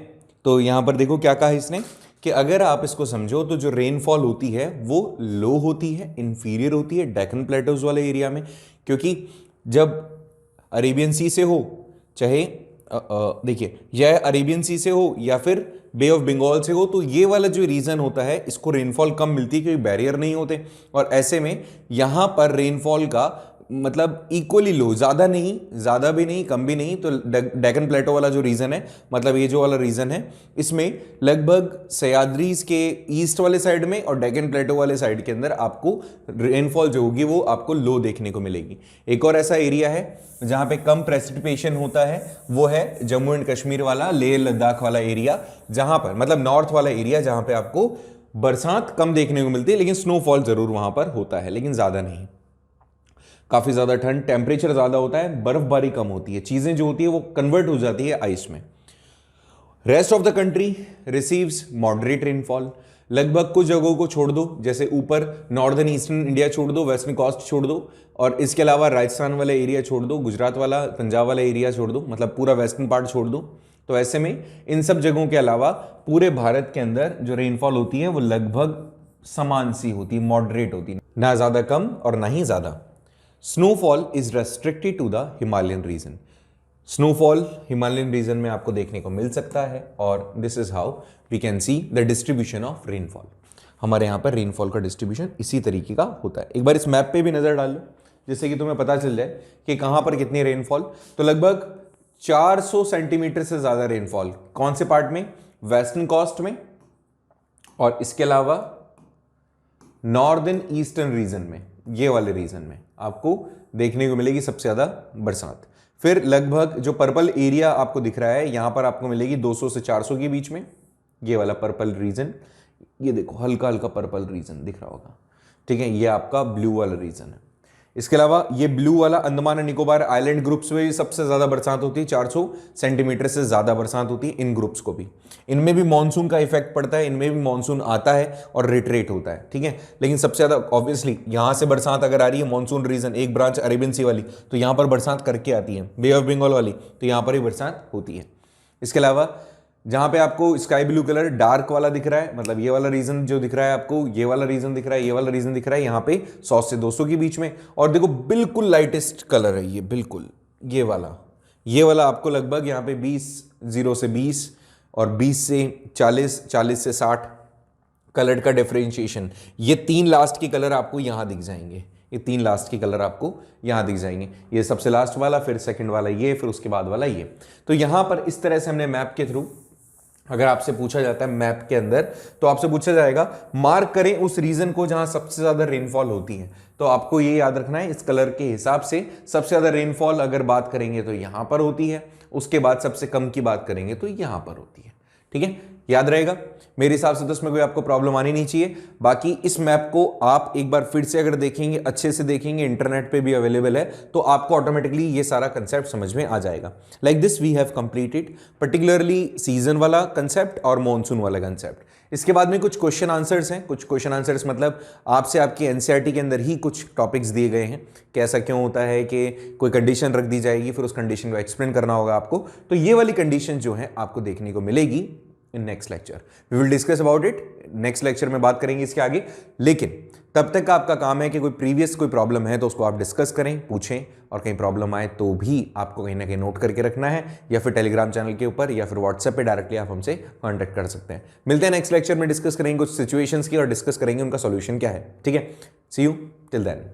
तो यहां पर देखो क्या कहा इसने कि अगर आप इसको समझो तो जो रेनफॉल होती है वो लो होती है, इंफीरियर होती है डेक्कन प्लेटोज वाले एरिया में, क्योंकि जब अरेबियन सी से हो, चाहे देखिए यह अरेबियन सी से हो या फिर बे ऑफ बंगाल से हो, तो ये वाला जो रीजन होता है इसको रेनफॉल कम मिलती है क्योंकि बैरियर नहीं होते, और ऐसे में यहां पर रेनफॉल का मतलब इक्वली लो, ज्यादा नहीं, ज्यादा भी नहीं, कम भी नहीं। तो डेक्कन प्लेटो वाला जो रीजन है, मतलब ये जो वाला रीजन है, इसमें लगभग सह्याद्रीज के ईस्ट वाले साइड में और डेक्कन प्लेटो वाले साइड के अंदर आपको रेनफॉल जो होगी वो आपको लो देखने को मिलेगी। एक और ऐसा एरिया है जहां पे कम प्रेसिपिटेशन होता है, वो है जम्मू एंड कश्मीर वाला, लेह लद्दाख वाला एरिया, जहां पर मतलब नॉर्थ वाला एरिया, जहां पे आपको बरसात कम देखने को मिलती है लेकिन स्नोफॉल जरूर वहां पर होता है, लेकिन ज्यादा नहीं। काफी ज्यादा ठंड, टेम्परेचर ज्यादा होता है, बर्फबारी कम होती है, चीजें जो होती है वो कन्वर्ट हो जाती है आइस में। Rest of the country receives moderate rainfall. लगभग कुछ जगहों को छोड़ दो, जैसे ऊपर नॉर्दर्न ईस्टर्न इंडिया छोड़ दो, वेस्टर्न कोस्ट छोड़ दो, और इसके अलावा राजस्थान वाला एरिया छोड़ दो, गुजरात वाला, पंजाब वाला एरिया छोड़ दो, मतलब पूरा वेस्टर्न पार्ट छोड़ दो, तो ऐसे में इन सब जगहों के अलावा पूरे भारत के अंदर जो रेनफॉल होती है वो लगभग समान सी होती है, मॉडरेट होती है, ना ज्यादा कम और ना ही ज्यादा। Snowfall is restricted to the Himalayan region. Snowfall Himalayan region में आपको देखने को मिल सकता है और this is how we can see the distribution of rainfall. हमारे यहाँ पर रेनफॉल का डिस्ट्रीब्यूशन इसी तरीके का होता है। एक बार इस मैप पे भी नजर डाल लो जिससे कि तुम्हें पता चल जाए कि कहाँ पर कितनी रेनफॉल। तो लगभग 400 सेंटीमीटर से ज्यादा रेनफॉल कौन से पार्ट में, वेस्टर्न कोस्ट में, और इसके अलावा नॉर्दर्न ईस्टर्न रीजन में, ये वाले रीजन में आपको देखने को मिलेगी सबसे ज्यादा बरसात। फिर लगभग जो पर्पल एरिया आपको दिख रहा है यहां पर आपको मिलेगी 200 से 400 के बीच में, ये वाला पर्पल रीजन, ये देखो हल्का हल्का पर्पल रीजन दिख रहा होगा, ठीक है, ये आपका ब्लू वाला रीजन है। इसके अलावा ये ब्लू वाला Andaman and Nicobar island groups में भी सबसे ज्यादा बरसात होती है, 400 सेंटीमीटर से ज्यादा बरसात होती है इन ग्रुप्स को भी। इनमें भी मानसून का इफेक्ट पड़ता है, इनमें भी मानसून आता है और रिट्रेट होता है, ठीक है। लेकिन सबसे ज्यादा ऑब्वियसली यहां से बरसात अगर आ रही है मानसून रीजन, एक ब्रांच अरेबियन सी वाली, तो यहां पर बरसात करके आती है, बे ऑफ बंगाल वाली, तो यहां पर ही बरसात होती है। इसके अलावा जहां पे आपको स्काई ब्लू कलर डार्क वाला दिख रहा है, मतलब ये वाला रीजन जो दिख रहा है आपको, ये वाला रीजन दिख रहा है, ये वाला रीजन दिख रहा है, यहाँ पे 100 से 200 के बीच में। और देखो बिल्कुल लाइटेस्ट कलर है ये, बिल्कुल ये वाला आपको लगभग यहाँ पे 0 से 20 और 20 से 40, 40 से 60 कलर का डिफरेंशिएशन, ये 3 लास्ट के कलर आपको यहां दिख जाएंगे, ये 3 लास्ट के कलर आपको यहां दिख जाएंगे, ये सबसे लास्ट वाला, फिर सेकंड वाला ये, फिर उसके बाद वाला ये। तो यहां पर इस तरह से हमने मैप के थ्रू, अगर आपसे पूछा जाता है मैप के अंदर, तो आपसे पूछा जाएगा मार्क करें उस रीजन को जहां सबसे ज्यादा रेनफॉल होती है। तो आपको ये याद रखना है इस कलर के हिसाब से, सबसे ज्यादा रेनफॉल अगर बात करेंगे तो यहां पर होती है, उसके बाद सबसे कम की बात करेंगे तो यहां पर होती है, ठीक है, याद रहेगा। मेरे हिसाब से तो इसमें कोई आपको प्रॉब्लम आनी नहीं चाहिए। बाकी इस मैप को आप एक बार फिर से अगर देखेंगे, अच्छे से देखेंगे, इंटरनेट पे भी अवेलेबल है, तो आपको ऑटोमेटिकली ये सारा कंसेप्ट समझ में आ जाएगा। Like this we have completed particularly season वाला कंसेप्ट और मॉनसून वाला कंसेप्ट। इसके बाद में कुछ क्वेश्चन आंसर्स हैं, कुछ क्वेश्चन आंसर्स मतलब आपसे आपके एनसीईआरटी के अंदर ही कुछ टॉपिक्स दिए गए हैं, कैसा क्यों होता है कि कोई कंडीशन रख दी जाएगी, फिर उस कंडीशन को एक्सप्लेन करना होगा आपको। तो ये वाली कंडीशन जो है आपको देखने को मिलेगी in next lecture, we will discuss about it, next lecture में बात करेंगे इसके आगे। लेकिन तब तक का आपका काम है कि कोई प्रीवियस कोई प्रॉब्लम है तो उसको आप डिस्कस करें, पूछें, और कहीं प्रॉब्लम आए तो भी आपको कहीं ना कहीं नोट करके रखना है, या फिर टेलीग्राम चैनल के ऊपर या फिर व्हाट्सएप पे डायरेक्टली आप हमसे कांटेक्ट कर सकते हैं। मिलते हैं नेक्स्ट लेक्चर में, डिस्कस करेंगे कुछ सिचुएशंस की और डिस्कस करेंगे उनका सॉल्यूशन क्या है, ठीक है। सी यू टिल देन।